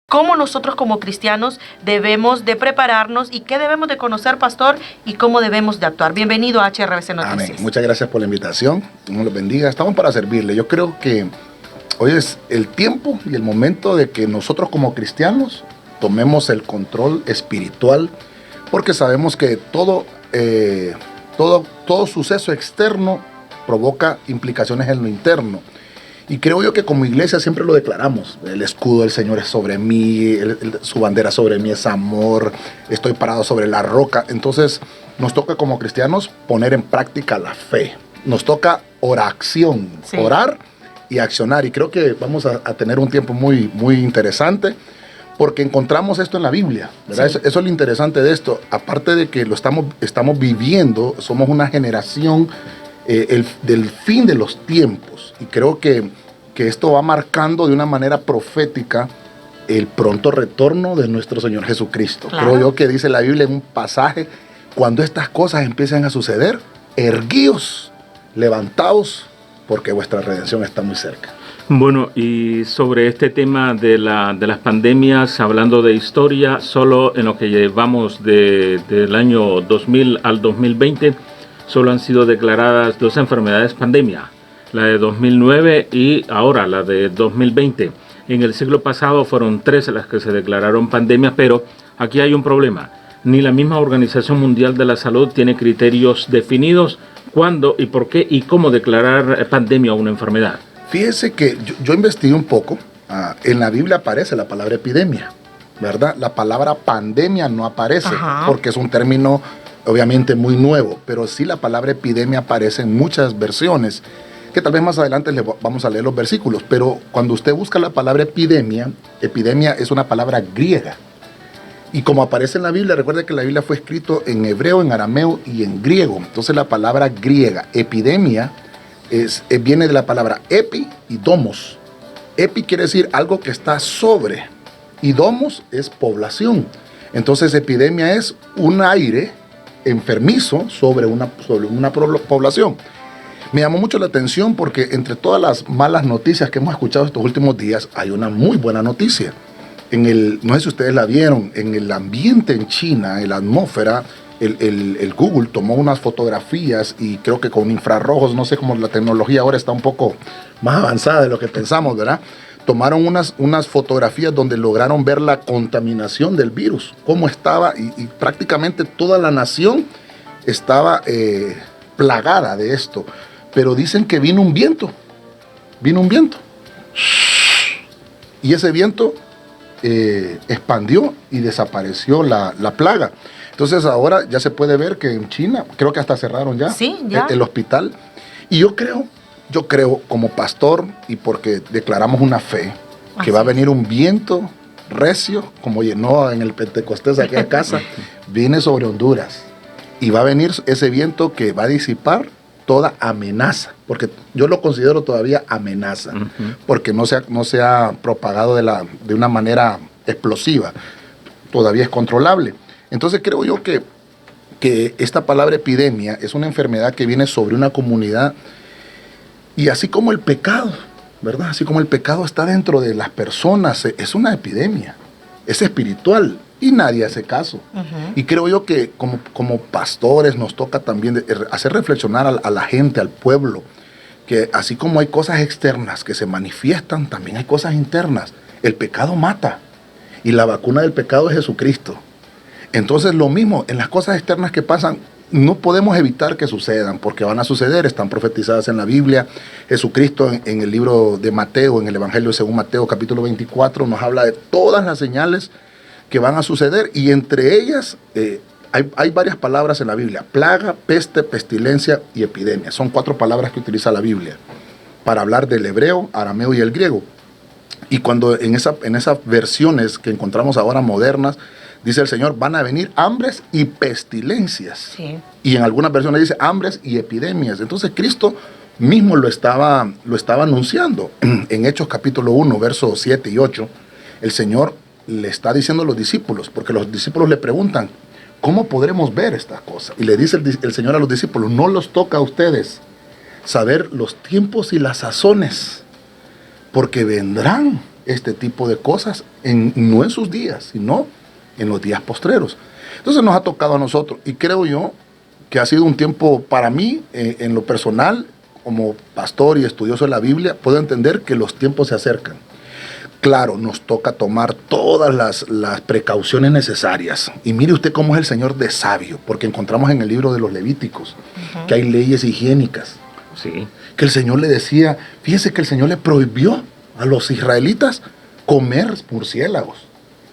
cómo nosotros como cristianos debemos de prepararnos y qué debemos de conocer, pastor, y cómo debemos de actuar. Bienvenido a HRBC Noticias. Amén. Muchas gracias por la invitación. Dios los bendiga. Estamos para servirle. Yo creo que hoy es el tiempo y el momento de que nosotros como cristianos tomemos el control espiritual, porque sabemos que todo suceso externo provoca implicaciones en lo interno. Y creo yo que como iglesia siempre lo declaramos. El escudo del Señor es sobre mí, su bandera sobre mí es amor, estoy parado sobre la roca. Entonces nos toca como cristianos poner en práctica la fe. Nos toca oración, sí. Orar y accionar. Y creo que vamos a tener un tiempo muy, muy interesante, porque encontramos esto en la Biblia, ¿verdad? Sí. Eso es lo interesante de esto. Aparte de que lo estamos viviendo, somos una generación del fin de los tiempos. Y creo que esto va marcando de una manera profética el pronto retorno de nuestro Señor Jesucristo. Claro. Creo yo que dice la Biblia en un pasaje: cuando estas cosas empiecen a suceder, erguíos, levantaos, porque vuestra redención está muy cerca. Bueno, y sobre este tema de las pandemias, hablando de historia, solo en lo que llevamos del año 2000 al 2020, solo han sido declaradas 2 enfermedades pandemia, la de 2009 y ahora la de 2020. En el siglo pasado fueron 3 las que se declararon pandemias, pero aquí hay un problema. Ni la misma Organización Mundial de la Salud tiene criterios definidos cuándo y por qué y cómo declarar pandemia o una enfermedad. Fíjese que yo investigué un poco. En la Biblia aparece la palabra epidemia, ¿verdad? La palabra pandemia no aparece. Ajá. Porque es un término obviamente muy nuevo, pero sí la palabra epidemia aparece en muchas versiones, que tal vez más adelante le vamos a leer los versículos. Pero cuando usted busca la palabra epidemia es una palabra griega. Y como aparece en la Biblia, recuerde que la Biblia fue escrito en hebreo, en arameo y en griego. Entonces la palabra griega, epidemia, viene de la palabra epi y domos. Epi quiere decir algo que está sobre, y domos es población. Entonces epidemia es un aire enfermizo sobre una población. Me llamó mucho la atención porque entre todas las malas noticias que hemos escuchado estos últimos días, hay una muy buena noticia. No sé si ustedes la vieron, en el ambiente en China, en la atmósfera, el Google tomó unas fotografías, y creo que con infrarrojos, no sé cómo la tecnología ahora está un poco más avanzada de lo que pensamos, ¿verdad? Tomaron unas fotografías donde lograron ver la contaminación del virus, cómo estaba, y prácticamente toda la nación estaba plagada de esto. Pero dicen que vino un viento, y ese viento expandió y desapareció la plaga. Entonces ahora ya se puede ver que en China, creo que hasta cerraron ya, sí, ya. El hospital. Y yo creo como pastor, y porque declaramos una fe, que va a venir un viento recio, como llenó en el Pentecostés aquí a casa, viene sobre Honduras. Y va a venir ese viento que va a disipar toda amenaza, porque yo lo considero todavía amenaza, porque no se ha propagado de una manera explosiva, todavía es controlable. Entonces creo yo que esta palabra epidemia es una enfermedad que viene sobre una comunidad, y así como el pecado, ¿verdad? Así como el pecado está dentro de las personas, es una epidemia, es espiritual, y nadie hace caso. Y creo yo que como pastores nos toca también hacer reflexionar a la gente, al pueblo, que así como hay cosas externas que se manifiestan, también hay cosas internas. El pecado mata, y la vacuna del pecado es Jesucristo. Entonces lo mismo, en las cosas externas que pasan, no podemos evitar que sucedan, porque van a suceder, están profetizadas en la Biblia. Jesucristo en el libro de Mateo, en el Evangelio según Mateo, capítulo 24, nos habla de todas las señales que van a suceder, y entre ellas hay varias palabras en la Biblia: plaga, peste, pestilencia y epidemia. Son 4 palabras que utiliza la Biblia para hablar del hebreo, arameo y el griego. Y cuando en esas versiones que encontramos ahora modernas, dice el Señor, van a venir hambres y pestilencias. Sí. Y en algunas versiones dice hambres y epidemias. Entonces Cristo mismo lo estaba anunciando. En Hechos capítulo 1, versos 7 y 8, el Señor le está diciendo a los discípulos, porque los discípulos le preguntan, ¿cómo podremos ver estas cosas? Y le dice el Señor a los discípulos, no los toca a ustedes saber los tiempos y las sazones, porque vendrán este tipo de cosas, no en sus días, sino en los días postreros. Entonces nos ha tocado a nosotros, y creo yo que ha sido un tiempo para mí, en lo personal, como pastor y estudioso de la Biblia, puedo entender que los tiempos se acercan. Claro, nos toca tomar todas las precauciones necesarias. Y mire usted cómo es el Señor de sabio, porque encontramos en el libro de los Levíticos que hay leyes higiénicas. Sí. Que el Señor le decía, fíjese que el Señor le prohibió a los israelitas comer murciélagos.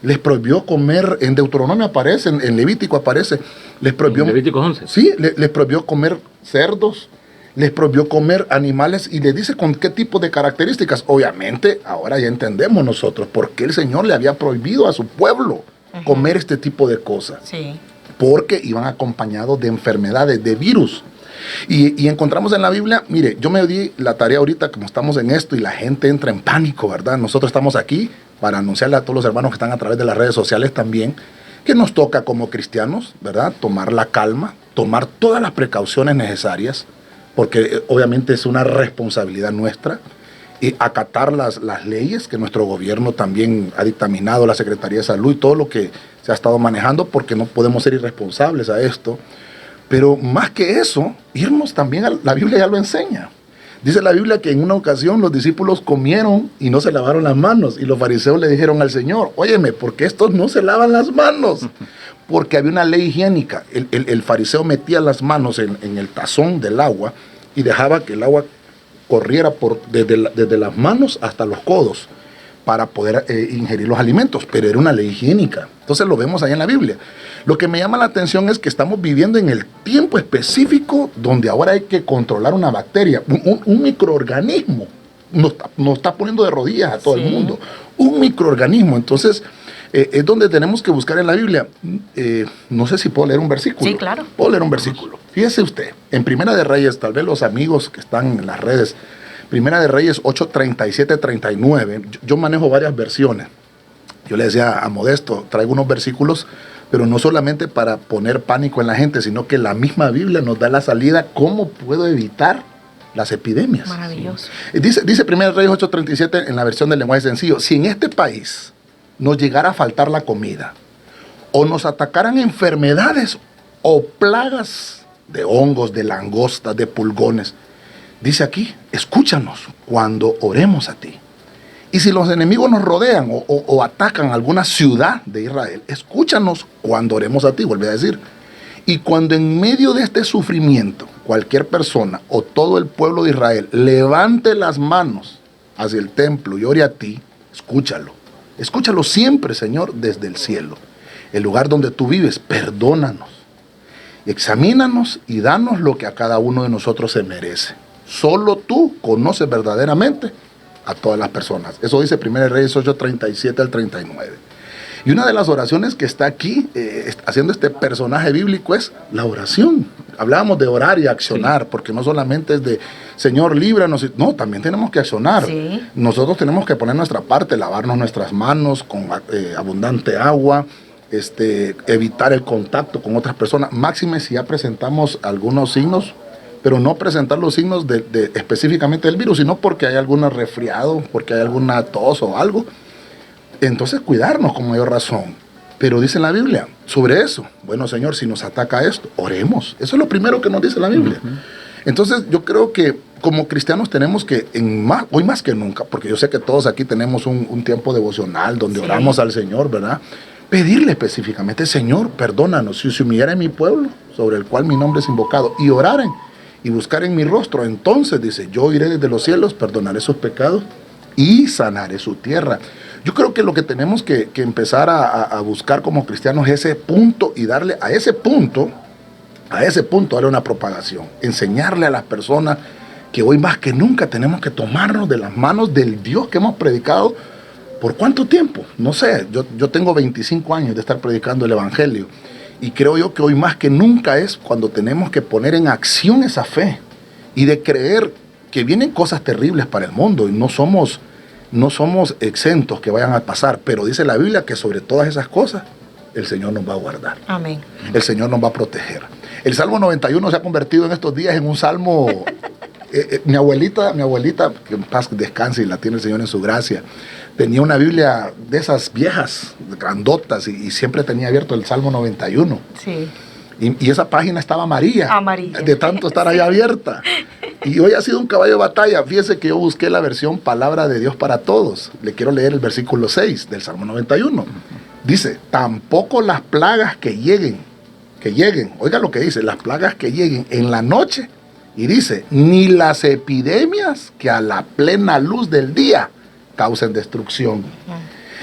Les prohibió comer, en Deuteronomio aparece, en Levítico aparece, les prohibió... ¿En Levítico 11? Sí, les prohibió comer cerdos, les prohibió comer animales, y les dice con qué tipo de características. Obviamente, ahora ya entendemos nosotros por qué el Señor le había prohibido a su pueblo comer este tipo de cosas. Sí. Porque iban acompañados de enfermedades, de virus. Y encontramos en la Biblia, mire, yo me di la tarea ahorita, como estamos en esto y la gente entra en pánico, ¿verdad? Nosotros estamos aquí para anunciarle a todos los hermanos que están a través de las redes sociales también, que nos toca como cristianos, ¿verdad? Tomar la calma, tomar todas las precauciones necesarias, porque obviamente es una responsabilidad nuestra, y acatar las leyes que nuestro gobierno también ha dictaminado, la Secretaría de Salud y todo lo que se ha estado manejando, porque no podemos ser irresponsables a esto. Pero más que eso, irnos también la Biblia ya lo enseña. Dice la Biblia que en una ocasión los discípulos comieron y no se lavaron las manos, y los fariseos le dijeron al Señor, óyeme, ¿por qué estos no se lavan las manos? Porque había una ley higiénica. El fariseo metía las manos en el tazón del agua y dejaba que el agua corriera desde las manos hasta los codos para poder ingerir los alimentos, pero era una ley higiénica. Entonces lo vemos ahí en la Biblia. Lo que me llama la atención es que estamos viviendo en el tiempo específico donde ahora hay que controlar una bacteria, un microorganismo. Nos está poniendo de rodillas a todo el mundo. Un microorganismo. Entonces, es donde tenemos que buscar en la Biblia. No sé si puedo leer un versículo. Sí, claro. Puedo leer un versículo. Fíjese usted, en Primera de Reyes, tal vez los amigos que están en las redes, Primera de Reyes 8, 37, 39, yo manejo varias versiones. Yo le decía a Modesto, traigo unos versículos, pero no solamente para poner pánico en la gente, sino que la misma Biblia nos da la salida, cómo puedo evitar las epidemias. Maravilloso. Dice Primera de Reyes 8, 37 en la versión del lenguaje sencillo, si en este país nos llegara a faltar la comida, o nos atacaran enfermedades o plagas de hongos, de langostas, de pulgones, dice aquí, escúchanos cuando oremos a ti. Y si los enemigos nos rodean o atacan alguna ciudad de Israel, escúchanos cuando oremos a ti, vuelve a decir. Y cuando en medio de este sufrimiento, cualquier persona o todo el pueblo de Israel levante las manos hacia el templo y ore a ti, escúchalo. Escúchalo siempre, Señor, desde el cielo. El lugar donde tú vives, perdónanos. Examínanos y danos lo que a cada uno de nosotros se merece. Solo tú conoces verdaderamente a todas las personas. Eso dice 1 Reyes 8, 37 al 39. Y una de las oraciones que está aquí, haciendo este personaje bíblico, es la oración. Hablábamos de orar y accionar, porque no solamente es de, Señor, líbranos. No, también tenemos que accionar. Sí. Nosotros tenemos que poner nuestra parte, lavarnos nuestras manos con abundante agua, evitar el contacto con otras personas. Máxime si ya presentamos algunos signos, pero no presentar los signos de específicamente del virus, sino porque hay algún resfriado, porque hay alguna tos o algo. Entonces cuidarnos con mayor razón. Pero dice la Biblia sobre eso, bueno, Señor, si nos ataca esto, oremos. Eso es lo primero que nos dice la Biblia. Entonces yo creo que como cristianos tenemos que, hoy más que nunca, porque yo sé que todos aquí tenemos un tiempo devocional donde oramos al Señor, ¿verdad? Pedirle específicamente, Señor, perdónanos, si se humillara en mi pueblo, sobre el cual mi nombre es invocado, y oraren y buscar en mi rostro, entonces dice, yo iré desde los cielos, perdonaré sus pecados y sanaré su tierra. Yo creo que lo que tenemos que empezar a buscar como cristianos es ese punto, y darle a ese punto darle una propagación, enseñarle a las personas que hoy más que nunca tenemos que tomarnos de las manos del Dios que hemos predicado. ¿Por cuánto tiempo? No sé, yo tengo 25 años de estar predicando el Evangelio, y creo yo que hoy más que nunca es cuando tenemos que poner en acción esa fe y de creer que vienen cosas terribles para el mundo, y no somos exentos que vayan a pasar, pero dice la Biblia que sobre todas esas cosas el Señor nos va a guardar. Amén. El Señor nos va a proteger. El Salmo 91 se ha convertido en estos días en un salmo Mi abuelita, que en paz descanse y la tiene el Señor en su gracia, tenía una Biblia de esas viejas, grandotas, y siempre tenía abierto el Salmo 91. Sí. Y esa página estaba amarilla, de tanto estar ahí abierta. Y hoy ha sido un caballo de batalla. Fíjese que yo busqué la versión Palabra de Dios para Todos. Le quiero leer el versículo 6 del Salmo 91. Dice, tampoco las plagas que lleguen, oiga lo que dice, las plagas que lleguen en la noche, y dice, ni las epidemias que a la plena luz del día causen destrucción.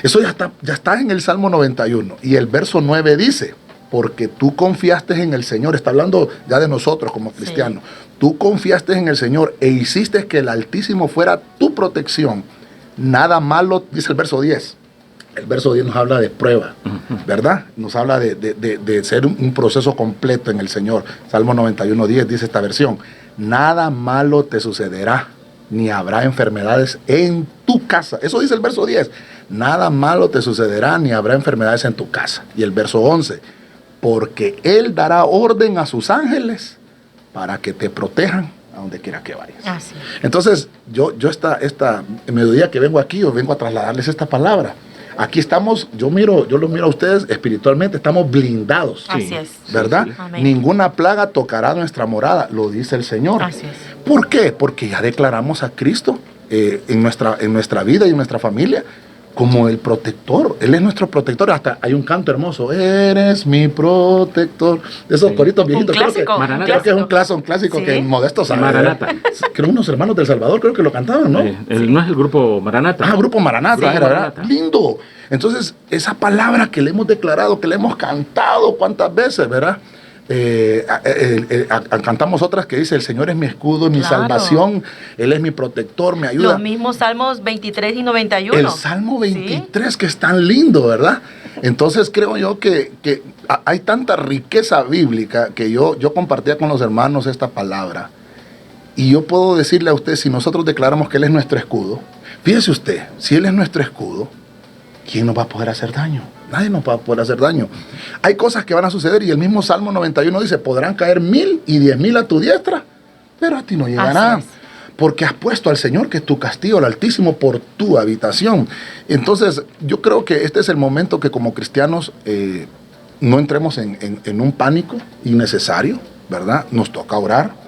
Eso ya está en el Salmo 91. Y el verso 9 dice, porque tú confiaste en el Señor, está hablando ya de nosotros como cristianos, tú confiaste en el Señor e hiciste que el Altísimo fuera tu protección. Nada malo, dice el verso 10. El verso 10 nos habla de prueba, ¿verdad? Nos habla de ser un proceso completo en el Señor. Salmo 91:10 dice esta versión, nada malo te sucederá, ni habrá enfermedades en tu casa. Eso dice el verso 10. Nada malo te sucederá, ni habrá enfermedades en tu casa. Y el verso 11, porque Él dará orden a sus ángeles para que te protejan a donde quiera que vayas. Así. Entonces, yo esta mediodía que vengo aquí, yo vengo a trasladarles esta palabra. Aquí estamos, yo los miro a ustedes espiritualmente, estamos blindados. Así es. ¿Verdad? Sí. Ninguna plaga tocará nuestra morada, lo dice el Señor. Así es. ¿Por qué? Porque ya declaramos a Cristo en nuestra vida y en nuestra familia como el protector. Él es nuestro protector. Hasta hay un canto hermoso, eres mi protector. De esos coritos viejitos. Un clásico. Creo que es un clásico ¿Sí? que Modesto sabe. Maranata. Creo unos hermanos del Salvador creo que lo cantaban, ¿no? No es el grupo Maranata. Grupo Maranata, Sí, era, Maranata. Lindo. Entonces, esa palabra que le hemos declarado, que le hemos cantado cuántas veces, ¿verdad? Cantamos otras que dice, el Señor es mi escudo, mi salvación, Él es mi protector, me ayuda. Los mismos Salmos 23 y 91. El Salmo 23, ¿sí? Que es tan lindo, ¿verdad? Entonces creo yo que hay tanta riqueza bíblica que yo compartía con los hermanos esta palabra. Y yo puedo decirle a usted, si nosotros declaramos que Él es nuestro escudo, fíjese usted, si Él es nuestro escudo, ¿quién nos va a poder hacer daño? Nadie nos va a poder hacer daño. Hay cosas que van a suceder y el mismo Salmo 91 dice, podrán caer 1000 y 10,000 a tu diestra, pero a ti no llegará. Porque has puesto al Señor, que es tu castillo, al Altísimo, por tu habitación. Entonces, yo creo que este es el momento que como cristianos no entremos en un pánico innecesario, ¿verdad? Nos toca orar.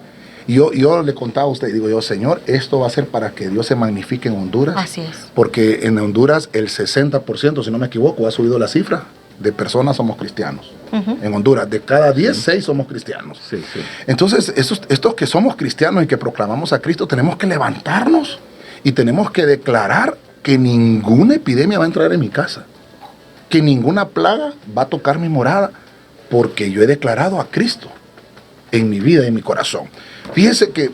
Y yo le contaba a usted, digo yo, Señor, esto va a ser para que Dios se magnifique en Honduras. Así es. Porque en Honduras el 60%, si no me equivoco, ha subido la cifra de personas somos cristianos. En Honduras, de cada 10, 6 somos cristianos. Sí. Entonces, estos que somos cristianos y que proclamamos a Cristo, tenemos que levantarnos y tenemos que declarar que ninguna epidemia va a entrar en mi casa, que ninguna plaga va a tocar mi morada, porque yo he declarado a Cristo en mi vida y en mi corazón. Fíjese que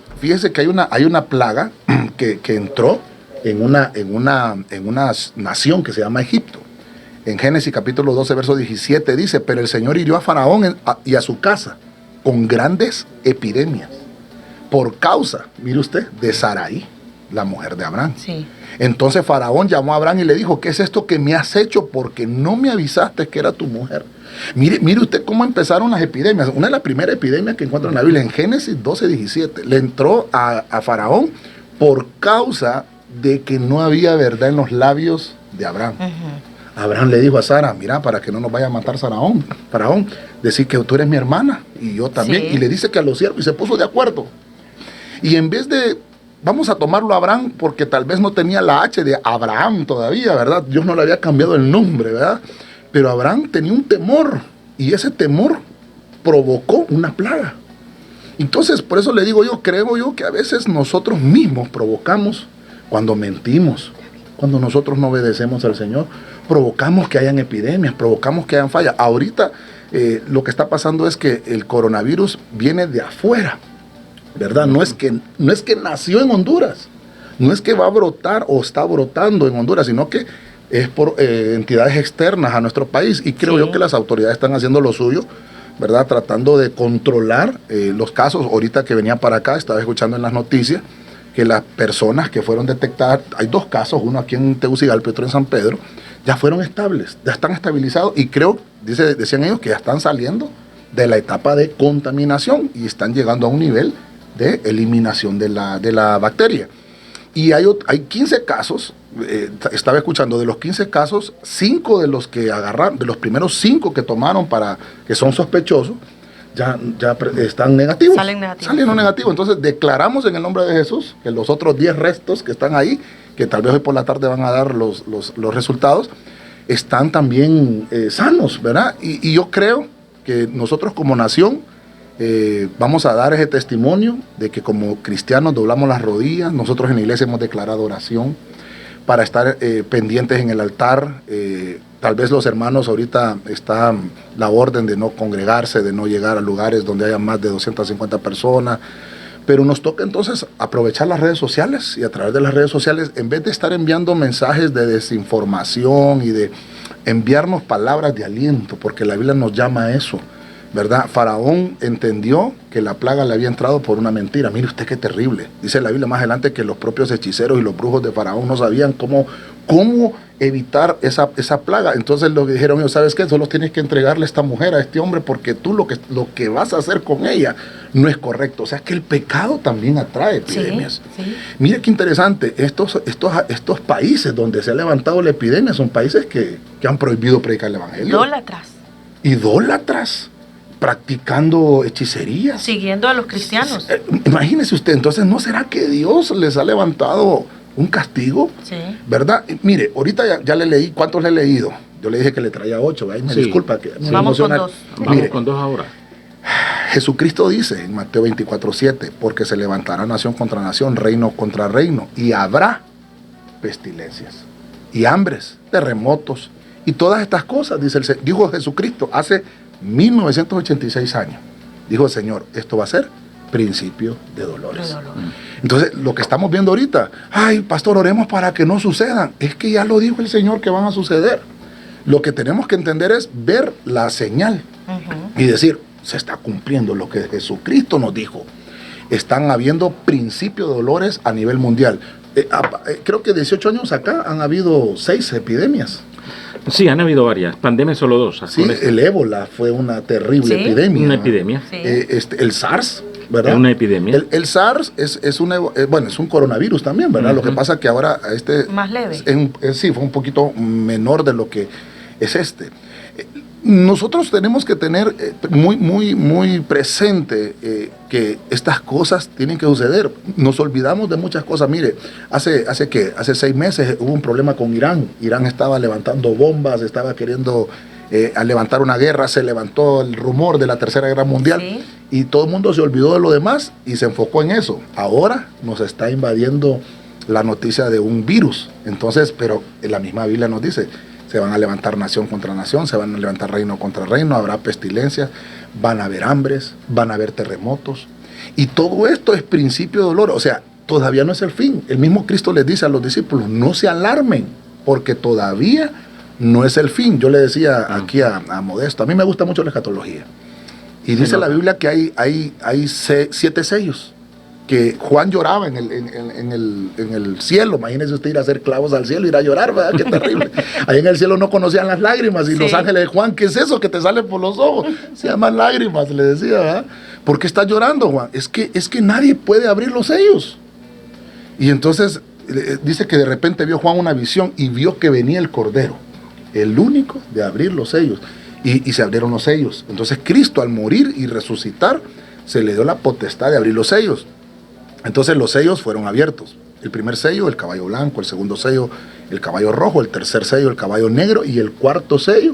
hay una plaga que entró en una nación que se llama Egipto. En Génesis capítulo 12, verso 17 dice, pero el Señor hirió a Faraón y a su casa con grandes epidemias por causa, mire usted, de Sarai, la mujer de Abraham. Sí. Entonces Faraón llamó a Abraham y le dijo, ¿qué es esto que me has hecho? Porque no me avisaste que era tu mujer. Mire usted cómo empezaron las epidemias. Una de las primeras epidemias que encuentra en la Biblia, en Génesis 12, 17, le entró a Faraón por causa de que no había verdad en los labios de Abraham. Abraham le dijo a Sara, mira, para que no nos vaya a matar Faraón, decir que tú eres mi hermana y yo también. Sí. Y le dice que a los siervos, y se puso de acuerdo. Y en vez de, vamos a tomarlo a Abraham, porque tal vez no tenía la H de Abraham todavía, ¿verdad? Dios no le había cambiado el nombre, ¿verdad? Pero Abraham tenía un temor, y ese temor provocó una plaga. Entonces, por eso le digo yo, creo yo que a veces nosotros mismos provocamos cuando mentimos, cuando nosotros no obedecemos al Señor, provocamos que hayan epidemias, provocamos que hayan fallas. Ahorita lo que está pasando es que el coronavirus viene de afuera, ¿verdad? No es que nació en Honduras, no es que va a brotar o está brotando en Honduras, sino que es por entidades externas a nuestro país. Y creo yo que las autoridades están haciendo lo suyo, ¿verdad? Tratando de controlar los casos. Ahorita que venía para acá, estaba escuchando en las noticias que las personas que fueron detectadas, hay 2 casos, uno aquí en Tegucigalpa y otro en San Pedro, ya fueron estables, ya están estabilizados y creo, decían ellos, que ya están saliendo de la etapa de contaminación y están llegando a un nivel de eliminación de la bacteria. Y hay 15 casos, estaba escuchando, de los 15 casos, 5 de los que agarraron, de los primeros 5 que tomaron que son sospechosos, ya están negativos. Salieron negativos. Entonces declaramos en el nombre de Jesús que los otros 10 restos que están ahí, que tal vez hoy por la tarde van a dar los resultados, están también sanos, ¿verdad? Y yo creo que nosotros como nación vamos a dar ese testimonio de que como cristianos doblamos las rodillas. Nosotros en la iglesia hemos declarado oración para estar pendientes en el altar. Tal vez los hermanos ahorita está la orden de no congregarse, de no llegar a lugares donde haya más de 250 personas, pero nos toca entonces aprovechar las redes sociales, y a través de las redes sociales, en vez de estar enviando mensajes de desinformación y de enviarnos palabras de aliento, porque la Biblia nos llama a eso, ¿verdad? Faraón entendió que la plaga le había entrado por una mentira. Mire usted qué terrible. Dice la Biblia más adelante que los propios hechiceros y los brujos de Faraón no sabían cómo evitar esa plaga. Entonces lo que dijeron ellos, ¿sabes qué? Solo tienes que entregarle a esta mujer, a este hombre, porque tú lo que vas a hacer con ella no es correcto. O sea que el pecado también atrae epidemias. Sí. Mire qué interesante. Estos países donde se ha levantado la epidemia son países que han prohibido predicar el evangelio. Idólatras. Practicando hechicerías. Siguiendo a los cristianos. Imagínese usted, entonces, ¿no será que Dios les ha levantado un castigo? Sí. ¿Verdad? Mire, ahorita ya le leí, ¿cuántos le he leído? Yo le dije que le traía 8, ahí me disculpa. Que vamos con 2. Vamos con 2 ahora. Jesucristo dice en Mateo 24:7, porque se levantará nación contra nación, reino contra reino, y habrá pestilencias, y hambres, terremotos, y todas estas cosas, dijo Jesucristo hace 1986 años. Dijo el Señor, esto va a ser principio de dolores. Entonces, lo que estamos viendo ahorita, ay, pastor, oremos para que no sucedan. Es que ya lo dijo el Señor que van a suceder. Lo que tenemos que entender es ver la señal y decir, se está cumpliendo lo que Jesucristo nos dijo. Están habiendo principio de dolores a nivel mundial. Creo que 18 años acá han habido 6 epidemias. Sí, han habido varias. Pandemias solo 2. Sí, el ébola fue una terrible epidemia. Una epidemia. Sí. El SARS, ¿verdad? Una epidemia. El SARS es un coronavirus también, ¿verdad? Lo que pasa es que ahora más leve. Sí, fue un poquito menor de lo que es Nosotros tenemos que tener muy presente que estas cosas tienen que suceder. Nos olvidamos de muchas cosas. Mire, hace 6 meses hubo un problema con Irán. Irán estaba levantando bombas, estaba queriendo levantar una guerra, se levantó el rumor de la Tercera Guerra Mundial, ¿sí? Y todo el mundo se olvidó de lo demás y se enfocó en eso. Ahora nos está invadiendo la noticia de un virus. Entonces, pero la misma Biblia nos dice, se van a levantar nación contra nación, se van a levantar reino contra reino, habrá pestilencias, van a haber hambres, van a haber terremotos. Y todo esto es principio de dolor, o sea, todavía no es el fin. El mismo Cristo les dice a los discípulos, no se alarmen, porque todavía no es el fin. Yo le decía aquí a Modesto, a mí me gusta mucho la escatología. Y dice la Biblia que hay 7 sellos. Que Juan lloraba en el cielo. Imagínese usted ir a hacer clavos al cielo, ir a llorar, ¿verdad? Qué terrible. Ahí en el cielo no conocían las lágrimas. Y los ángeles de Juan, ¿qué es eso que te sale por los ojos? Se llaman lágrimas, le decía, ¿verdad? ¿Por qué estás llorando, Juan? Es que nadie puede abrir los sellos. Y entonces dice que de repente vio Juan una visión y vio que venía el Cordero, el único de abrir los sellos. Y se abrieron los sellos. Entonces Cristo, al morir y resucitar, se le dio la potestad de abrir los sellos. Entonces los sellos fueron abiertos. El primer sello, el caballo blanco; el segundo sello, el caballo rojo; el tercer sello, el caballo negro; y el cuarto sello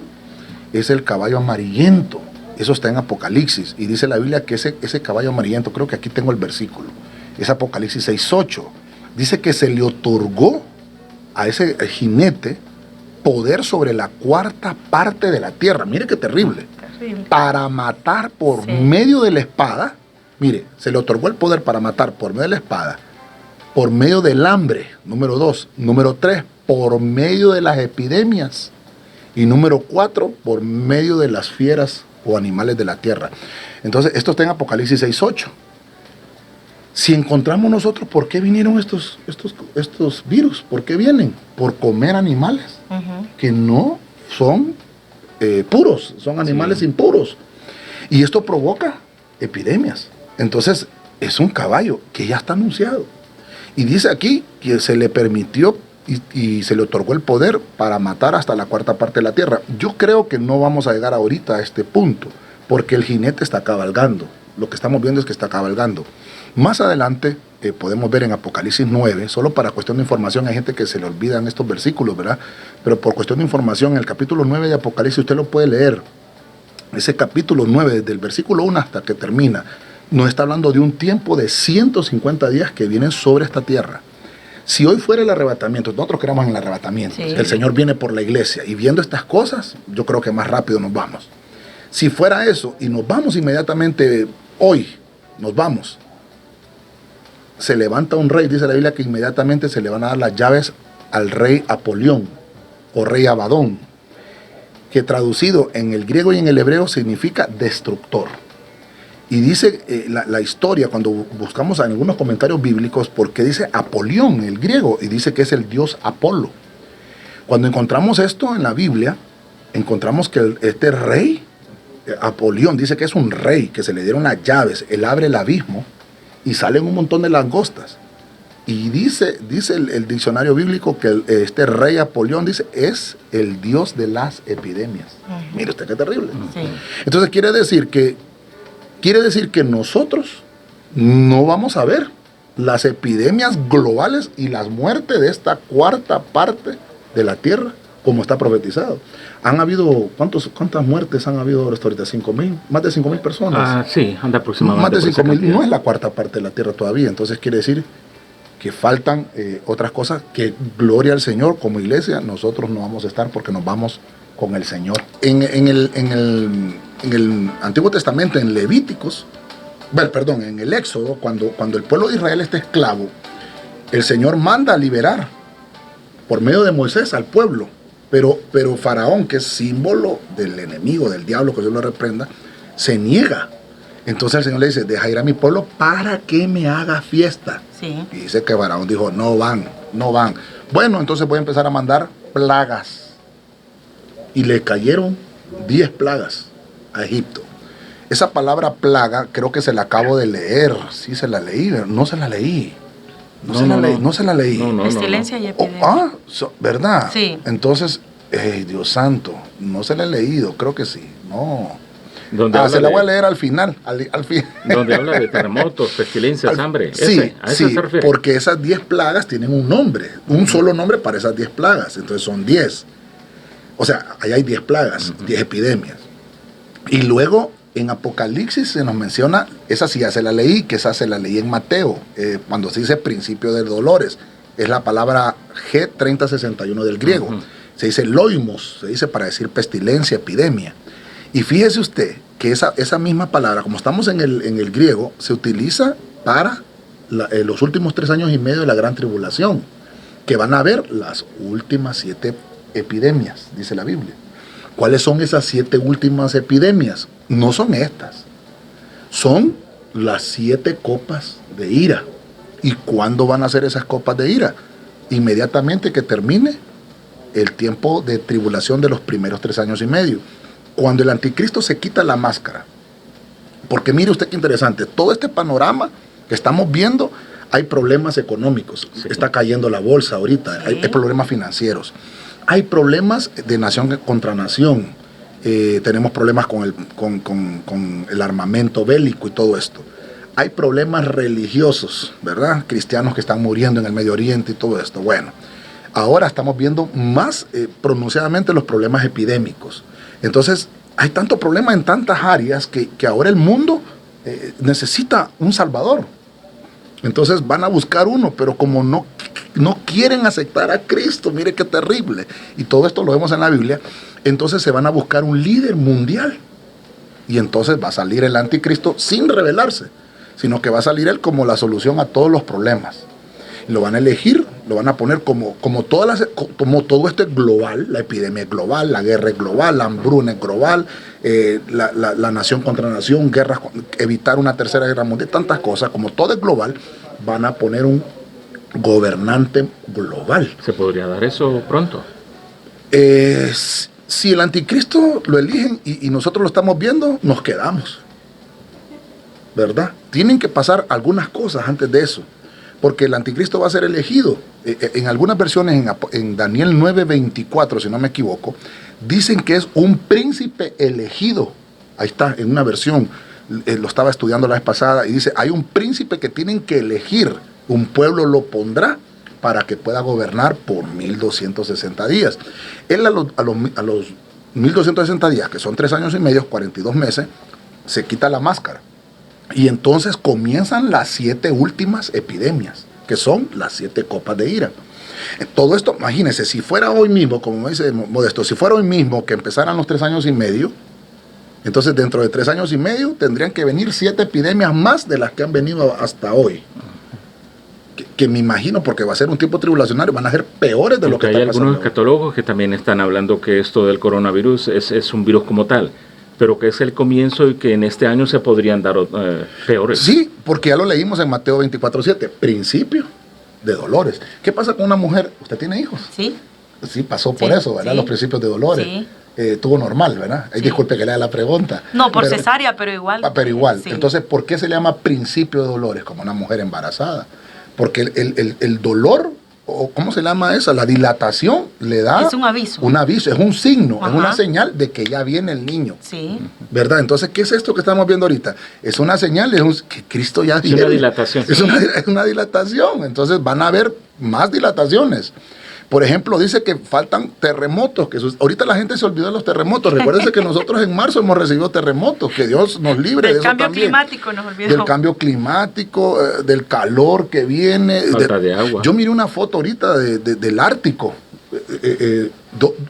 es el caballo amarillento. Eso está en Apocalipsis. Y dice la Biblia que ese caballo amarillento, creo que aquí tengo el versículo, es Apocalipsis 6:8. Dice que se le otorgó a ese jinete poder sobre la 4ª parte de la tierra. Mire qué terrible. Para matar por medio de la espada. Mire, se le otorgó el poder para matar por medio de la espada, por medio del hambre, número 2. Número 3, por medio de las epidemias. Y número 4, por medio de las fieras o animales de la tierra. Entonces, esto está en Apocalipsis 6:8. Si encontramos nosotros por qué vinieron estos virus, ¿por qué vienen? Por comer animales que no son puros, son animales impuros. Y esto provoca epidemias. Entonces, es un caballo que ya está anunciado. Y dice aquí que se le permitió y se le otorgó el poder para matar hasta la cuarta parte de la tierra. Yo creo que no vamos a llegar ahorita a este punto, porque el jinete está cabalgando. Lo que estamos viendo es que está cabalgando. Más adelante podemos ver en Apocalipsis 9, solo para cuestión de información, hay gente que se le olvidan estos versículos, ¿verdad? Pero por cuestión de información, en el capítulo 9 de Apocalipsis usted lo puede leer. Ese capítulo 9, desde el versículo 1 hasta que termina, nos está hablando de un tiempo de 150 días que vienen sobre esta tierra. Si hoy fuera el arrebatamiento, nosotros creemos en el arrebatamiento, sí, el Señor viene por la iglesia, y viendo estas cosas, yo creo que más rápido nos vamos. Si fuera eso, y nos vamos inmediatamente hoy, nos vamos, se levanta un rey, dice la Biblia que inmediatamente se le van a dar las llaves al rey Apolión, o rey Abadón, que traducido en el griego y en el hebreo significa destructor. Y dice la historia, cuando buscamos en algunos comentarios bíblicos, porque dice Apolión, el griego, y dice que es el dios Apolo. Cuando encontramos esto en la Biblia, encontramos que este rey, Apolión, dice que es un rey, que se le dieron las llaves, él abre el abismo y salen un montón de langostas. Y dice el diccionario bíblico que este rey Apolión, dice, es el dios de las epidemias. Mire usted qué terrible. Sí. Entonces quiere decir que nosotros no vamos a ver las epidemias globales y las muertes de esta cuarta parte de la tierra como está profetizado. Han habido, ¿cuántas muertes han habido ahorita? 5.000, más de 5.000 personas. Sí, anda aproximadamente. Más de 5.000, no es la cuarta parte de la tierra todavía, entonces quiere decir que faltan otras cosas que, gloria al Señor, como iglesia, nosotros no vamos a estar porque nos vamos con el Señor. En el Antiguo Testamento, en Levíticos, en el Éxodo, cuando el pueblo de Israel está esclavo, el Señor manda a liberar por medio de Moisés al pueblo, pero Faraón, que es símbolo del enemigo, del diablo, que Dios lo reprenda, se niega. Entonces el Señor le dice, deja ir a mi pueblo para que me haga fiesta. Sí. Y dice que Faraón dijo, no van. Bueno, entonces voy a empezar a mandar plagas. Y le cayeron 10 plagas a Egipto. Esa palabra plaga creo que se la acabo de leer. Sí, se la leí, no se la leí. No se la leí. Pestilencia y epidemia. ¿Verdad? Sí. Entonces, Dios santo, no se la he leído, creo que sí. No. Se la voy a leer al final. Donde habla de terremotos, pestilencias, hambre. Sí, porque esas 10 plagas tienen un nombre, un solo nombre para esas 10 plagas. Entonces son 10. O sea, ahí hay 10 plagas, 10 epidemias. Y luego en Apocalipsis se nos menciona, esa sí ya se la leí, que esa se la leí en Mateo, cuando se dice principio de dolores. Es la palabra G3061 del griego. Se dice loimos, se dice para decir pestilencia, epidemia. Y fíjese usted que esa misma palabra, como estamos en el griego, se utiliza para los últimos 3 años y medio de la gran tribulación, que van a haber las últimas 7 epidemias, dice la Biblia. ¿Cuáles son esas 7 últimas epidemias? No son estas, son las 7 copas de ira. ¿Y cuándo van a ser esas copas de ira? Inmediatamente que termine el tiempo de tribulación de los primeros 3 años y medio. Cuando el anticristo se quita la máscara. Porque mire usted qué interesante, todo este panorama que estamos viendo, hay problemas económicos. Sí. Está cayendo la bolsa ahorita, sí. Hay problemas financieros. Hay problemas de nación contra nación. Tenemos problemas con el armamento bélico y todo esto. Hay problemas religiosos, ¿verdad? Cristianos que están muriendo en el Medio Oriente y todo esto. Bueno, ahora estamos viendo más pronunciadamente los problemas epidémicos. Entonces, hay tanto problema en tantas áreas que ahora el mundo necesita un salvador. Entonces van a buscar uno, pero como no quieren aceptar a Cristo, mire qué terrible. Y todo esto lo vemos en la Biblia. Entonces se van a buscar un líder mundial. Y entonces va a salir el anticristo sin rebelarse, sino que va a salir él como la solución a todos los problemas. Lo van a elegir, lo van a poner como todo esto es global, la epidemia es global, la guerra es global, la hambruna es global, la nación contra nación, guerras, evitar una tercera guerra mundial, tantas cosas, como todo es global, van a poner un gobernante global. ¿Se podría dar eso pronto? Si el anticristo lo eligen y nosotros lo estamos viendo, nos quedamos. ¿verdad? Tienen que pasar algunas cosas antes de eso, porque el anticristo va a ser elegido. En algunas versiones, en Daniel 9:24, si no me equivoco, dicen que es un príncipe elegido. Ahí está, en una versión, lo estaba estudiando la vez pasada, y dice, hay un príncipe que tienen que elegir, un pueblo lo pondrá para que pueda gobernar por 1260 días. Él a los 1260 días, que son 3 años y medio, 42 meses, se quita la máscara. Y entonces comienzan las 7 últimas epidemias, que son las 7 copas de ira. Todo esto, imagínense, si fuera hoy mismo, como me dice Modesto, si fuera hoy mismo que empezaran los 3 años y medio, entonces dentro de 3 años y medio tendrían que venir 7 epidemias más de las que han venido hasta hoy. Que me imagino, porque va a ser un tiempo tribulacionario, van a ser peores de lo que está pasando. Hay algunos escatólogos que también están hablando que esto del coronavirus es un virus como tal, pero que es el comienzo y que en este año se podrían dar peores. Sí, porque ya lo leímos en Mateo 24:7, principio de dolores. ¿Qué pasa con una mujer? ¿Usted tiene hijos? Sí. Sí, pasó por eso, ¿verdad? Sí. Los principios de dolores. Sí. Tuvo normal, ¿verdad? Sí. Disculpe que le haga la pregunta. No, por cesárea, pero igual. Pero igual. Sí. Entonces, ¿por qué se le llama principio de dolores como una mujer embarazada? Porque el dolor, o ¿cómo se llama eso? La dilatación le da... Es un aviso. Un aviso, es un signo, es una señal de que ya viene el niño. Sí. ¿Verdad? Entonces, ¿qué es esto que estamos viendo ahorita? Es una señal, que Cristo ya viene. Es una dilatación. Es una dilatación. Entonces, van a haber más dilataciones. Por ejemplo, dice que faltan terremotos. Ahorita la gente se olvidó de los terremotos. Recuérdense que nosotros en marzo hemos recibido terremotos. Que Dios nos libre de eso también. Del cambio climático nos olvidó. Del cambio climático, del calor que viene. Falta de agua. Yo miré una foto ahorita del Ártico.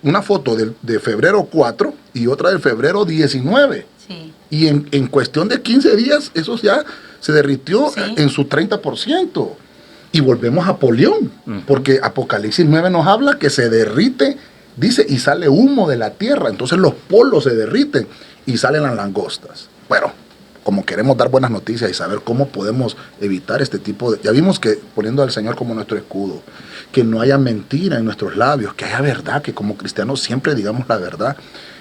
Una foto de febrero 4 y otra de febrero 19. Sí. Y en cuestión de 15 días, eso ya se derritió en su 30%. Y volvemos a Apolión, porque Apocalipsis 9 nos habla que se derrite, dice, y sale humo de la tierra. Entonces los polos se derriten y salen las langostas. Bueno, como queremos dar buenas noticias y saber cómo podemos evitar este tipo de... Ya vimos que poniendo al Señor como nuestro escudo, que no haya mentira en nuestros labios, que haya verdad, que como cristianos siempre digamos la verdad.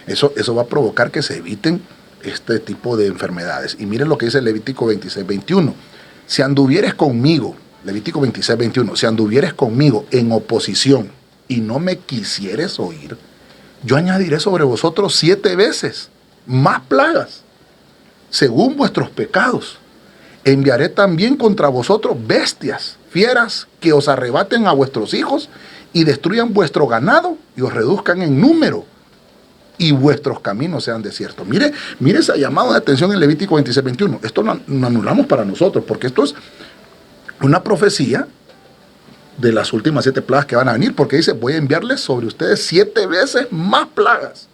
Eso va a provocar que se eviten este tipo de enfermedades. Y miren lo que dice Levítico 26:21. Si anduvieres conmigo... Levítico 26:21, si anduvieres conmigo en oposición y no me quisieres oír, yo añadiré sobre vosotros 7 veces más plagas, según vuestros pecados. Enviaré también contra vosotros bestias, fieras, que os arrebaten a vuestros hijos y destruyan vuestro ganado y os reduzcan en número y vuestros caminos sean desiertos. Mire ese llamado de atención en Levítico 26:21. Esto lo anulamos para nosotros, porque esto es una profecía de las últimas 7 plagas que van a venir, porque dice, voy a enviarles sobre ustedes 7 veces más plagas.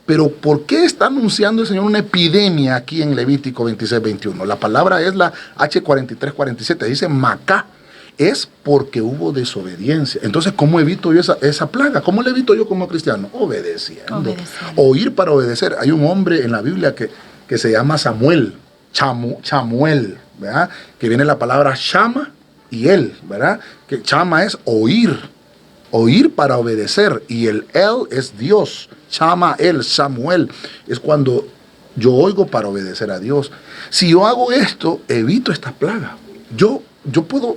Pero ¿por qué está anunciando el Señor una epidemia aquí en Levítico 26:21? La palabra es la H4347, dice Macá. Es porque hubo desobediencia. Entonces, ¿cómo evito yo esa plaga? ¿Cómo la evito yo como cristiano? Obedeciendo. Oír para obedecer. Hay un hombre en la Biblia que se llama Samuel, Chamuel, ¿verdad? Que viene la palabra Shama y él, ¿verdad? Que Shama es oír para obedecer, y el él es Dios. Shama, él, Samuel, es cuando yo oigo para obedecer a Dios. Si yo hago esto, evito esta plaga. Yo puedo,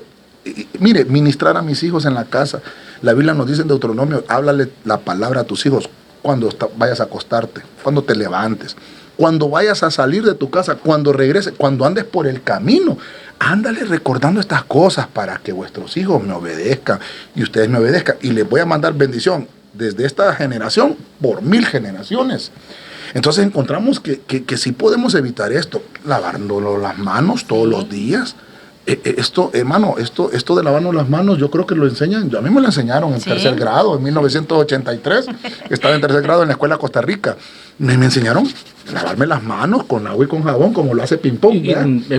mire, ministrar a mis hijos en la casa. La Biblia nos dice en Deuteronomio, háblale la palabra a tus hijos cuando vayas a acostarte, cuando te levantes, cuando vayas a salir de tu casa, cuando regreses, cuando andes por el camino. Ándale recordando estas cosas para que vuestros hijos me obedezcan y ustedes me obedezcan. Y les voy a mandar bendición desde esta generación por 1000 generaciones. Entonces encontramos que sí podemos evitar esto, lavándonos las manos todos los días. Esto, hermano, esto de lavarnos las manos, yo creo que lo enseñan, a mí me lo enseñaron en 3er grado, en 1983, estaba en 3er grado en la escuela Costa Rica. Me enseñaron a lavarme las manos con agua y con jabón, como lo hace Ping Pong.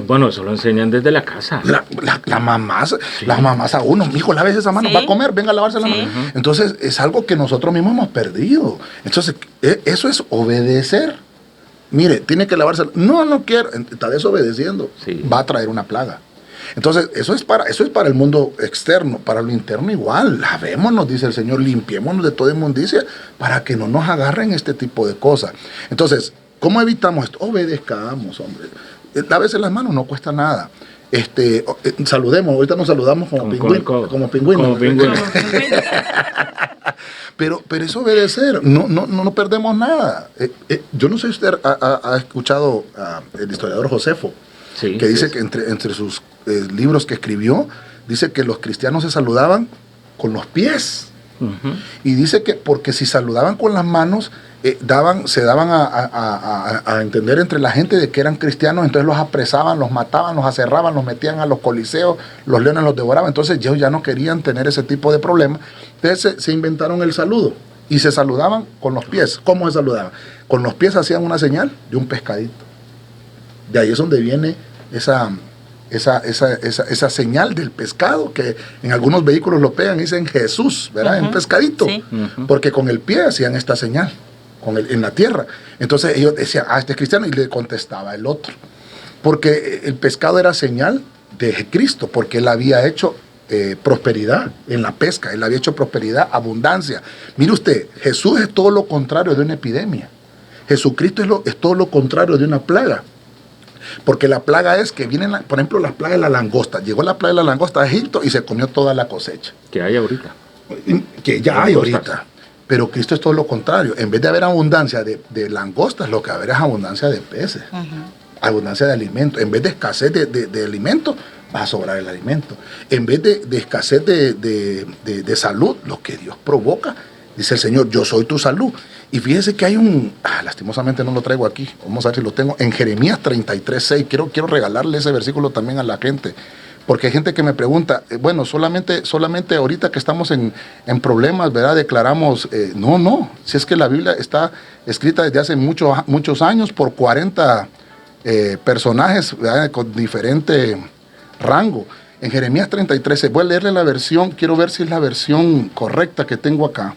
Bueno, eso lo enseñan desde la casa. Las mamás a uno, mijo, lávese esa mano, va a comer, venga a lavarse la mano. Entonces, es algo que nosotros mismos hemos perdido. Entonces, eso es obedecer. Mire, tiene que lavarse. No quiero, está desobedeciendo. Va a traer una plaga. Entonces, eso es para el mundo externo. Para lo interno igual, lavémonos, dice el Señor, limpiémonos de toda inmundicia para que no nos agarren este tipo de cosas. Entonces, ¿cómo evitamos esto? Obedezcamos, hombre. Lávese las manos, no cuesta nada. Saludemos, ahorita nos saludamos como pingüinos. Pero eso obedecer, no perdemos nada. Yo no sé si usted ha escuchado al historiador Josefo, que dice que entre sus libros que escribió, dice que los cristianos se saludaban con los pies. Y dice que porque si saludaban con las manos, se daban a entender entre la gente de que eran cristianos, entonces los apresaban, los mataban, los aserraban, los metían a los coliseos, los leones los devoraban. Entonces ellos ya no querían tener ese tipo de problemas. Entonces se inventaron el saludo y se saludaban con los pies. ¿Cómo se saludaban? Con los pies hacían una señal de un pescadito. De ahí es donde viene esa señal del pescado, que en algunos vehículos lo pegan y dicen Jesús, ¿verdad? Un pescadito. Sí. Porque con el pie hacían esta señal en la tierra. Entonces ellos decían, este es cristiano, y le contestaba el otro. Porque el pescado era señal de Cristo, porque él había hecho prosperidad en la pesca, él había hecho prosperidad, abundancia. Mire usted, Jesús es todo lo contrario de una epidemia. Jesucristo es todo lo contrario de una plaga. Porque la plaga es que vienen, por ejemplo, la plaga de la langosta. Llegó la plaga de la langosta a Egipto y se comió toda la cosecha. Que hay ahorita. Que ya hay ahorita. Pero Cristo es todo lo contrario. En vez de haber abundancia de langostas, lo que va a haber es abundancia de peces. Abundancia de alimentos. En vez de escasez de alimentos, va a sobrar el alimento. En vez de escasez de salud, lo que Dios provoca, dice el Señor, yo soy tu salud. Y fíjese que hay lastimosamente no lo traigo aquí, vamos a ver si lo tengo, en Jeremías 33:6, quiero regalarle ese versículo también a la gente, porque hay gente que me pregunta, bueno, solamente ahorita que estamos en problemas, ¿verdad? Declaramos, no, si es que la Biblia está escrita desde hace muchos años por 40 personajes, ¿verdad? Con diferente rango. En Jeremías 33:6, voy a leerle la versión, quiero ver si es la versión correcta que tengo acá.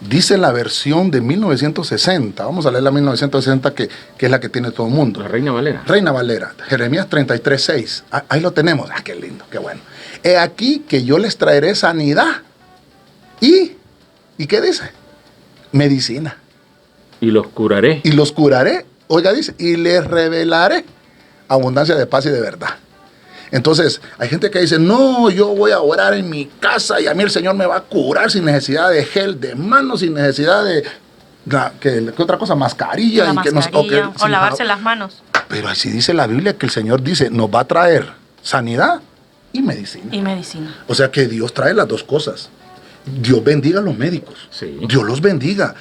Dice la versión de 1960, vamos a leer la 1960 que es la que tiene todo el mundo. La Reina Valera. Reina Valera, Jeremías 33:6, ahí lo tenemos, qué lindo, qué bueno. He aquí que yo les traeré sanidad ¿y qué dice? Medicina. Y los curaré. Y los curaré, oiga, dice, y les revelaré abundancia de paz y de verdad. Entonces, hay gente que dice, no, yo voy a orar en mi casa y a mí el Señor me va a curar sin necesidad de gel de manos, sin necesidad de, ¿qué otra cosa? Mascarilla. O lavarse las manos. Pero así dice la Biblia, que el Señor dice, nos va a traer sanidad y medicina. O sea que Dios trae las dos cosas. Dios bendiga a los médicos. Sí. Dios los bendiga.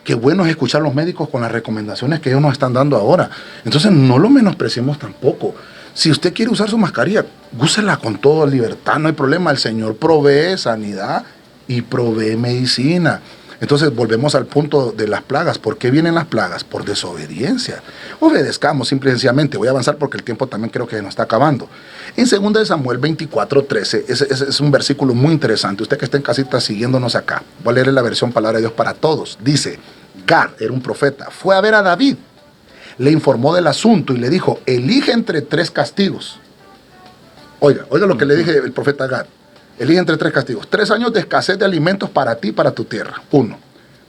Qué bueno es escuchar a los médicos con las recomendaciones que ellos nos están dando ahora. Entonces, no lo menospreciemos tampoco. Si usted quiere usar su mascarilla, úsela con toda libertad, no hay problema. El Señor provee sanidad y provee medicina. Entonces volvemos al punto de las plagas. ¿Por qué vienen las plagas? Por desobediencia. Obedezcamos simple y sencillamente. Voy a avanzar porque el tiempo también creo que nos está acabando. En 2 Samuel 24:13, ese es un versículo muy interesante. Usted que está en casita siguiéndonos acá, voy a leer la versión Palabra de Dios para Todos. Dice, Gad era un profeta, fue a ver a David. Le informó del asunto y le dijo, elige entre 3 castigos. Oiga lo que le dije el profeta Gad. Elige entre 3 castigos. 3 años de escasez de alimentos para ti y para tu tierra. 1.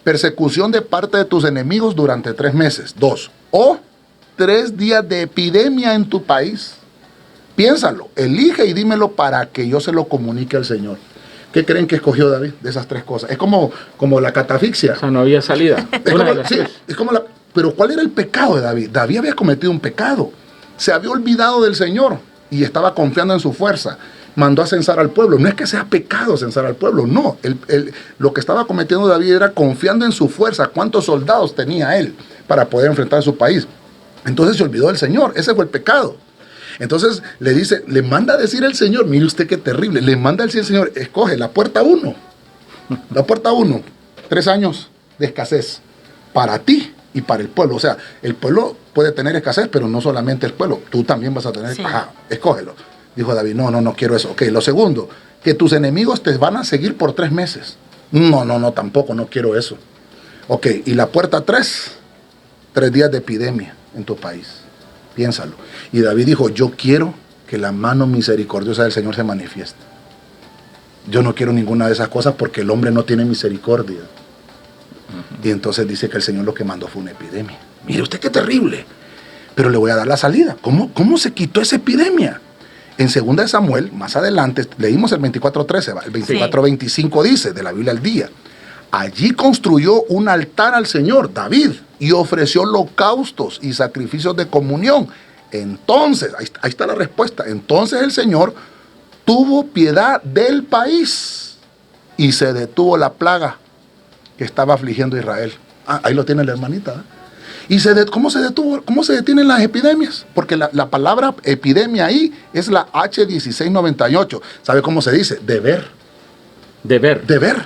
Persecución de parte de tus enemigos durante 3 meses. 2. O 3 días de epidemia en tu país. Piénsalo, elige y dímelo para que yo se lo comunique al Señor. ¿Qué creen que escogió David de esas 3 cosas? Es como la catafixia. O sea, no había salida. Pero ¿cuál era el pecado de David? David había cometido un pecado. Se había olvidado del Señor y estaba confiando en su fuerza. Mandó a censar al pueblo. No es que sea pecado censar al pueblo, no. Lo que estaba cometiendo David era confiando en su fuerza. ¿Cuántos soldados tenía él para poder enfrentar a su país? Entonces se olvidó del Señor. Ese fue el pecado. Entonces le manda a decir el Señor, mire usted qué terrible, le manda a decir el Señor, escoge la puerta 1. La puerta 1, 3 años de escasez para ti y para el pueblo. O sea, el pueblo puede tener escasez, pero no solamente el pueblo, tú también vas a tener, escógelo. Dijo David, no quiero eso. Ok, lo segundo, que tus enemigos te van a seguir por 3 meses. No, tampoco, no quiero eso. Ok, y la puerta 3, 3 días de epidemia en tu país. Piénsalo. Y David dijo, yo quiero que la mano misericordiosa del Señor se manifieste. Yo no quiero ninguna de esas cosas porque el hombre no tiene misericordia. Y entonces dice que el Señor lo que mandó fue una epidemia. Mire usted qué terrible. Pero le voy a dar la salida. ¿Cómo se quitó esa epidemia? En 2 de Samuel, más adelante, leímos el 24:13, el 24:25 dice, de la Biblia al día. Allí construyó un altar al Señor, David, y ofreció holocaustos y sacrificios de comunión. Entonces, ahí está la respuesta. Entonces el Señor tuvo piedad del país y se detuvo la plaga que estaba afligiendo a Israel. Ahí lo tiene la hermanita, ¿eh? ¿Y cómo se detuvo? ¿Cómo se detienen las epidemias? Porque la palabra epidemia ahí es la H1698. ¿Sabe cómo se dice? Deber. Deber.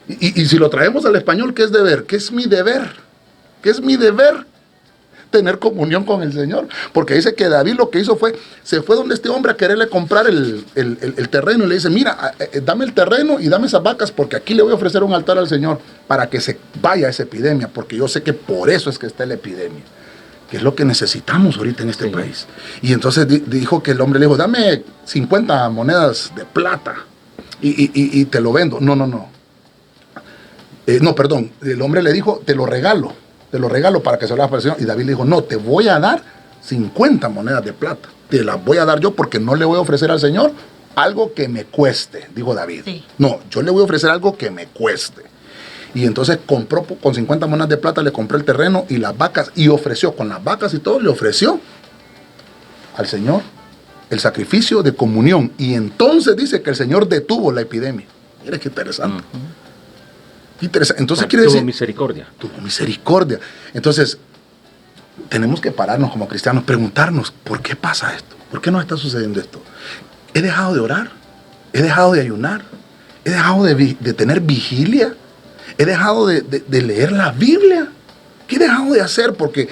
Y si lo traemos al español, ¿qué es deber? ¿Qué es mi deber? ¿Qué es mi deber? Tener comunión con el Señor. Porque dice que David lo que hizo se fue donde este hombre a quererle comprar el terreno y le dice, mira, dame el terreno y dame esas vacas porque aquí le voy a ofrecer un altar al Señor para que se vaya esa epidemia, porque yo sé que por eso es que está la epidemia, que es lo que necesitamos ahorita en este país. Y entonces dijo que el hombre le dijo, dame 50 monedas de plata y te lo vendo. No, perdón, el hombre le dijo, te lo regalo para que se lo haga para el Señor. Y David le dijo, no, te voy a dar 50 monedas de plata. Te las voy a dar yo porque no le voy a ofrecer al Señor algo que me cueste, dijo David. Sí. No, yo le voy a ofrecer algo que me cueste. Y entonces compró con 50 monedas de plata, le compró el terreno y las vacas y ofreció, con las vacas y todo, le ofreció al Señor el sacrificio de comunión. Y entonces dice que el Señor detuvo la epidemia. Mira qué interesante. Entonces quiere decir, tuvo misericordia. Entonces tenemos que pararnos como cristianos, preguntarnos, ¿por qué pasa esto? ¿Por qué nos está sucediendo esto? ¿He dejado de orar? ¿He dejado de ayunar? ¿He dejado de tener vigilia? ¿He dejado de leer la Biblia? ¿Qué he dejado de hacer? Porque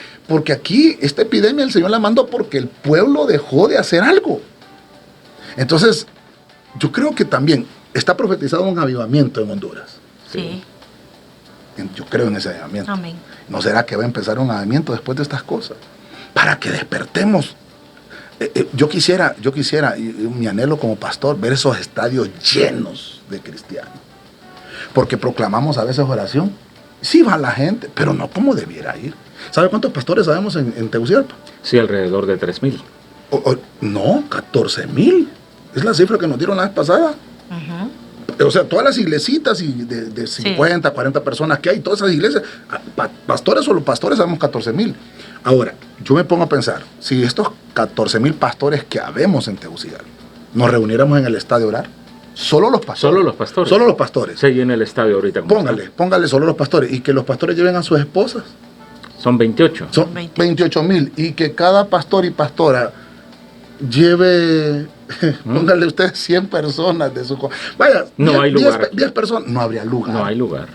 aquí esta epidemia el Señor la mandó porque el pueblo dejó de hacer algo. Entonces yo creo que también está profetizado un avivamiento en Honduras. Sí. Yo creo en ese avivamiento. Amén. ¿No será que va a empezar un avivamiento después de estas cosas? Para que despertemos. Yo quisiera, y mi anhelo como pastor, ver esos estadios llenos de cristianos. Porque proclamamos a veces oración. Sí va la gente, pero no como debiera ir. ¿Sabe cuántos pastores sabemos en Tegucigalpa? Sí, alrededor de 3,000. No, 14,000. Es la cifra que nos dieron la vez pasada. O sea, todas las iglesitas y de 50, 40 personas que hay, todas esas iglesias, pastores sabemos 14,000. Ahora, yo me pongo a pensar, si estos 14,000 pastores que habemos en Tegucigalpa nos reuniéramos en el estadio a orar, solo los pastores. Sí, en el estadio ahorita. Póngale solo los pastores, y que los pastores lleven a sus esposas. Son 28. Son 28,000, y que cada pastor y pastora lleve, póngale usted 100 personas de su... Vaya, no hay lugar. 10 personas, no habría lugar. No hay lugar.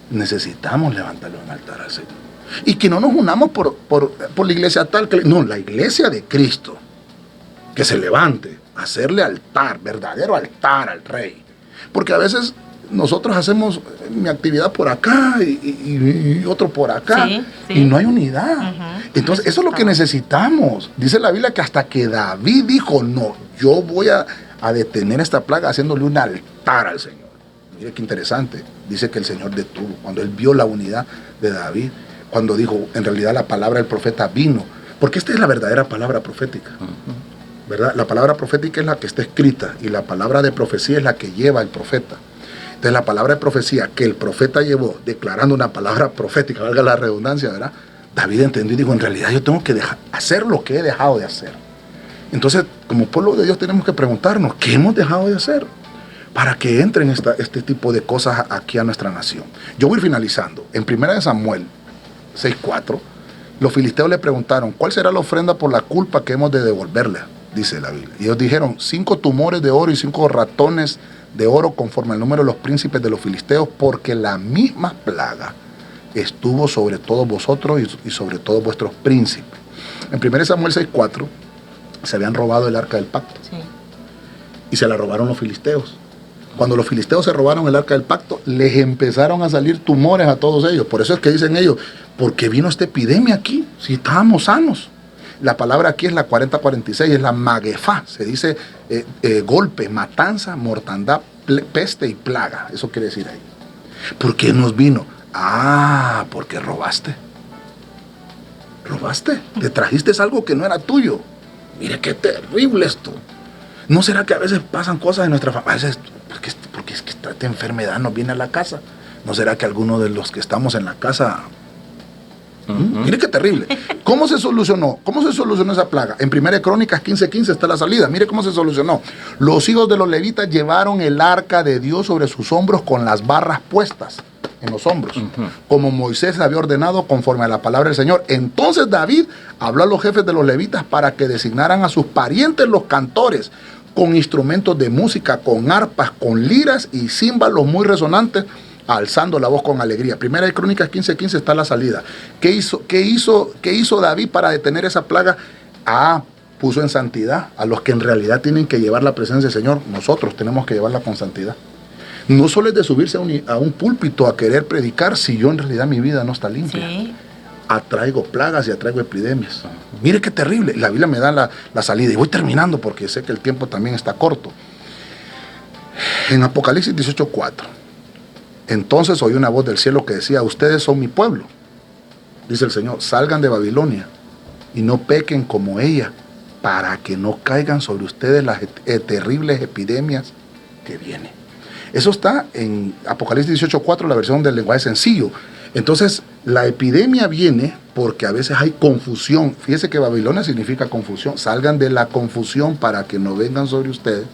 Necesitamos levantarle un altar al Señor. Y que no nos unamos por la iglesia tal, no, la iglesia de Cristo, que se levante, hacerle altar, verdadero altar al Rey. Porque a veces nosotros hacemos mi actividad por acá y otro por acá, y no hay unidad. Entonces eso es lo que necesitamos. Dice la Biblia que hasta que David dijo, no, yo voy a detener esta plaga haciéndole un altar al Señor. Mire qué interesante. Dice que el Señor detuvo cuando él vio la unidad de David, cuando dijo, en realidad la palabra del profeta vino, porque esta es la verdadera palabra profética. ¿Verdad? La palabra profética es la que está escrita y la palabra de profecía es la que lleva el profeta. Entonces la palabra de profecía que el profeta llevó, declarando una palabra profética, valga la redundancia, ¿verdad? David entendió y dijo, en realidad yo tengo que hacer lo que he dejado de hacer. Entonces, como pueblo de Dios tenemos que preguntarnos, ¿qué hemos dejado de hacer? Para que entren este tipo de cosas aquí a nuestra nación. Yo voy finalizando. En 1 Samuel 6:4, los filisteos le preguntaron, ¿cuál será la ofrenda por la culpa que hemos de devolverle? Dice la Biblia. Y ellos dijeron, 5 tumores de oro y 5 ratones de oro conforme al número de los príncipes de los filisteos, porque la misma plaga estuvo sobre todos vosotros y sobre todos vuestros príncipes. En 1 Samuel 6:4 se habían robado el arca del pacto. Sí. Y se la robaron los filisteos. Cuando los filisteos se robaron el arca del pacto, les empezaron a salir tumores a todos ellos. Por eso es que dicen ellos, ¿por qué vino esta epidemia aquí? Si estábamos sanos. La palabra aquí es la 4046, es la maguefá. Se dice golpe, matanza, mortandad, peste y plaga. Eso quiere decir ahí. ¿Por qué nos vino? Porque robaste. robaste, te trajiste algo que no era tuyo. Mire qué terrible esto. ¿No será que a veces pasan cosas en nuestra familia? A veces, porque es que esta enfermedad nos viene a la casa. ¿No será que alguno de los que estamos en la casa... Mire qué terrible. ¿Cómo se solucionó? ¿Cómo se solucionó esa plaga? En 1 Crónicas 15:15 está la salida. Mire cómo se solucionó. Los hijos de los levitas llevaron el arca de Dios sobre sus hombros con las barras puestas en los hombros, como Moisés había ordenado conforme a la palabra del Señor. Entonces David habló a los jefes de los levitas para que designaran a sus parientes los cantores, con instrumentos de música, con arpas, con liras y címbalos muy resonantes, alzando la voz con alegría. 1 Crónicas 15:15 está la salida. ¿Qué hizo David para detener esa plaga? Puso en santidad a los que en realidad tienen que llevar la presencia del Señor. Nosotros tenemos que llevarla con santidad. No solo es de subirse a un púlpito a querer predicar si yo en realidad mi vida no está limpia. Sí. Atraigo plagas y atraigo epidemias. Mire qué terrible. La Biblia me da la salida. Y voy terminando porque sé que el tiempo también está corto. En Apocalipsis 18:4. Entonces oí una voz del cielo que decía: ustedes son mi pueblo, dice el Señor, salgan de Babilonia y no pequen como ella, para que no caigan sobre ustedes las terribles epidemias que vienen. Eso está en Apocalipsis 18:4, la versión del lenguaje sencillo. Entonces, la epidemia viene porque a veces hay confusión. Fíjese que Babilonia significa confusión. Salgan de la confusión para que no vengan sobre ustedes.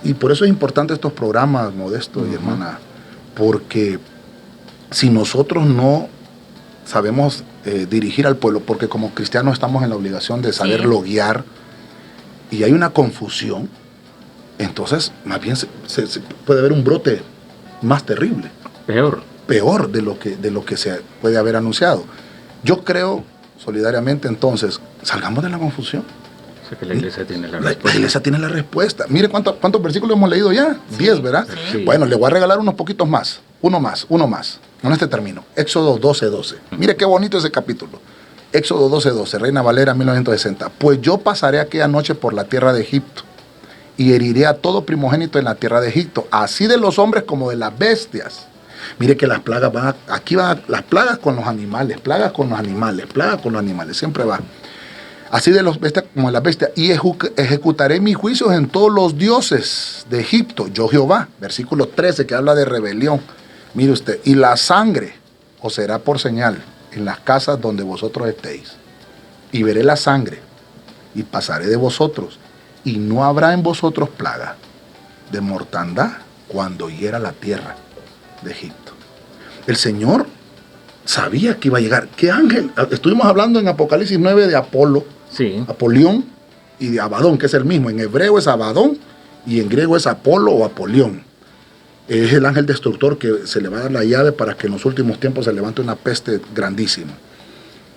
Y por eso es importante estos programas, Modesto y hermana, porque si nosotros no sabemos dirigir al pueblo, porque como cristianos estamos en la obligación de saberlo guiar, y hay una confusión, entonces más bien se puede haber un brote más terrible. Peor de lo que se puede haber anunciado. Yo creo solidariamente entonces, salgamos de la confusión. O sea que la iglesia tiene la respuesta. La iglesia tiene la respuesta. Mire cuántos versículos hemos leído ya. 10, ¿verdad? Sí. Bueno, le voy a regalar unos poquitos más. Uno más. Con este termino. Éxodo 12:12. Mire qué bonito ese capítulo. Éxodo 12:12, Reina Valera 1960. Pues yo pasaré aquella noche por la tierra de Egipto y heriré a todo primogénito en la tierra de Egipto, así de los hombres como de las bestias. Mire que las plagas van, las plagas con los animales, siempre van. Así de los bestias como de las bestias, y ejecutaré mis juicios en todos los dioses de Egipto, yo Jehová. Versículo 13, que habla de rebelión. Mire usted, y la sangre os será por señal en las casas donde vosotros estéis. Y veré la sangre, y pasaré de vosotros, y no habrá en vosotros plaga de mortandad cuando hiera la tierra de Egipto. El Señor sabía que iba a llegar. ¿Qué ángel? Estuvimos hablando en Apocalipsis 9 de Apolo, Apolión y de Abadón, que es el mismo. En hebreo es Abadón y en griego es Apolo o Apolión. Es el ángel destructor que se le va a dar la llave para que en los últimos tiempos se levante una peste grandísima.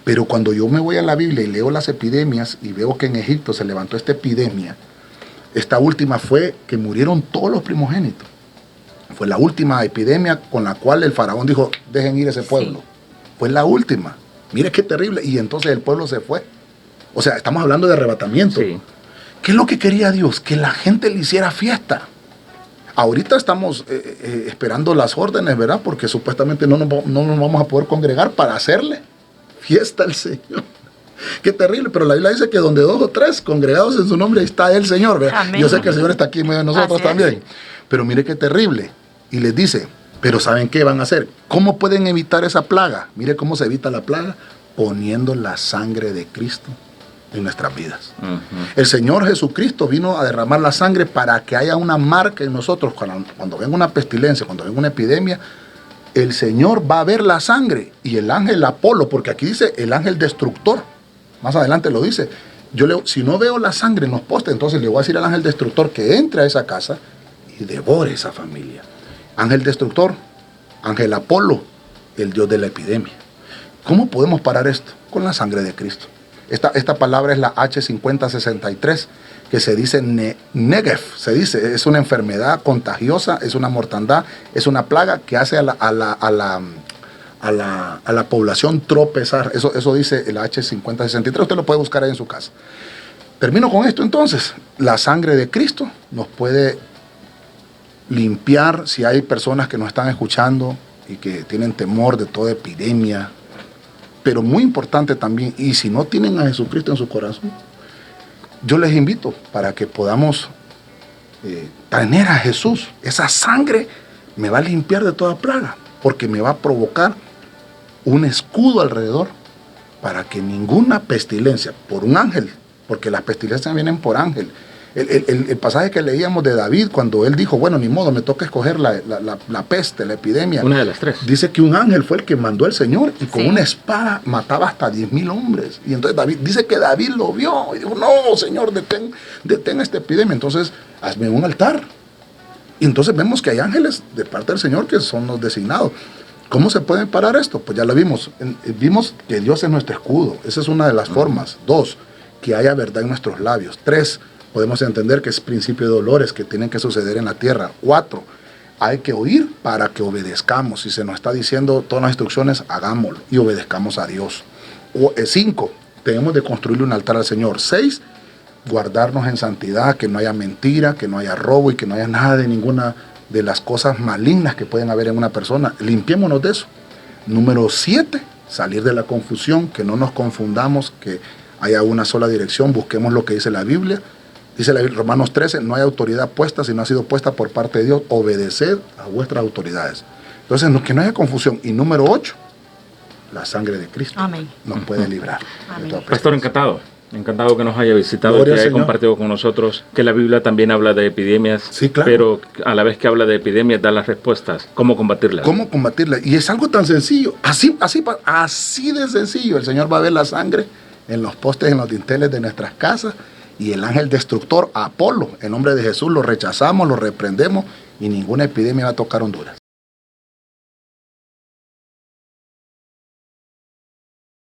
Pero cuando yo me voy a la Biblia y leo las epidemias y veo que en Egipto se levantó esta epidemia, esta última fue que murieron todos los primogénitos. Fue la última epidemia con la cual el faraón dijo: dejen ir ese pueblo. Sí. Fue la última. Mire qué terrible. Y entonces el pueblo se fue. O sea, estamos hablando de arrebatamiento. Sí. ¿Qué es lo que quería Dios? Que la gente le hiciera fiesta. Ahorita estamos esperando las órdenes, ¿verdad? Porque supuestamente no nos vamos a poder congregar para hacerle fiesta al Señor. Qué terrible, pero la Biblia dice que donde 2 o 3 congregados en su nombre, ahí está el Señor, ¿verdad? Amén. Yo sé que el Señor está aquí en medio de nosotros también. Pero mire qué terrible. Y les dice, pero ¿saben qué van a hacer? ¿Cómo pueden evitar esa plaga? Mire cómo se evita la plaga, poniendo la sangre de Cristo en nuestras vidas. El Señor Jesucristo vino a derramar la sangre para que haya una marca en nosotros. Cuando venga una pestilencia, cuando venga una epidemia, el Señor va a ver la sangre. Y el ángel Apolo, porque aquí dice el ángel destructor, más adelante lo dice. Si no veo la sangre en los postes, entonces le voy a decir al ángel destructor que entre a esa casa y devore esa familia. Ángel destructor, ángel Apolo, el Dios de la epidemia. ¿Cómo podemos parar esto? Con la sangre de Cristo. Esta palabra es la H5063, que se dice Negev, se dice, es una enfermedad contagiosa, es una mortandad, es una plaga que hace a la población tropezar. Eso dice el H5063, usted lo puede buscar ahí en su casa. Termino con esto entonces. La sangre de Cristo nos puede limpiar. Si hay personas que nos están escuchando y que tienen temor de toda epidemia, Pero muy importante también, y si no tienen a Jesucristo en su corazón, yo les invito para que podamos tener a Jesús. Esa sangre me va a limpiar de toda plaga, porque me va a provocar un escudo alrededor para que ninguna pestilencia, por un ángel, porque las pestilencias vienen por ángel. El pasaje que leíamos de David, cuando él dijo, bueno, ni modo, me toca escoger la peste, la epidemia. Una de las tres. Dice que un ángel fue el que mandó el Señor y con una espada mataba hasta 10,000 hombres. Y entonces David, dice que David lo vio y dijo, no, Señor, detén esta epidemia. Entonces, hazme un altar. Y entonces vemos que hay ángeles de parte del Señor que son los designados. ¿Cómo se puede parar esto? Pues ya lo vimos. Vimos que Dios es nuestro escudo. Esa es una de las formas. 2, que haya verdad en nuestros labios. 3, podemos entender que es principio de dolores que tienen que suceder en la tierra. 4, hay que oír para que obedezcamos. Si se nos está diciendo todas las instrucciones, hagámoslo y obedezcamos a Dios. 5, tenemos de construirle un altar al Señor. 6, guardarnos en santidad, que no haya mentira, que no haya robo y que no haya nada de ninguna de las cosas malignas que pueden haber en una persona. Limpiémonos de eso. Número 7, salir de la confusión, que no nos confundamos, que haya una sola dirección, busquemos lo que dice la Biblia. Dice la Biblia, Romanos 13, no hay autoridad puesta si no ha sido puesta por parte de Dios. Obedeced a vuestras autoridades. Entonces, que no haya confusión. Y número 8, la sangre de Cristo. Amén. Nos puede librar. Pastor, encantado que nos haya visitado, Gloria, que haya compartido con nosotros, que la Biblia también habla de epidemias, sí, claro, pero a la vez que habla de epidemias da las respuestas, cómo combatirlas. ¿Cómo combatirlas? Y es algo tan sencillo, así de sencillo. El Señor va a ver la sangre en los postes, en los dinteles de nuestras casas, y el ángel destructor, Apolo, en nombre de Jesús, lo rechazamos, lo reprendemos, y ninguna epidemia va a tocar Honduras.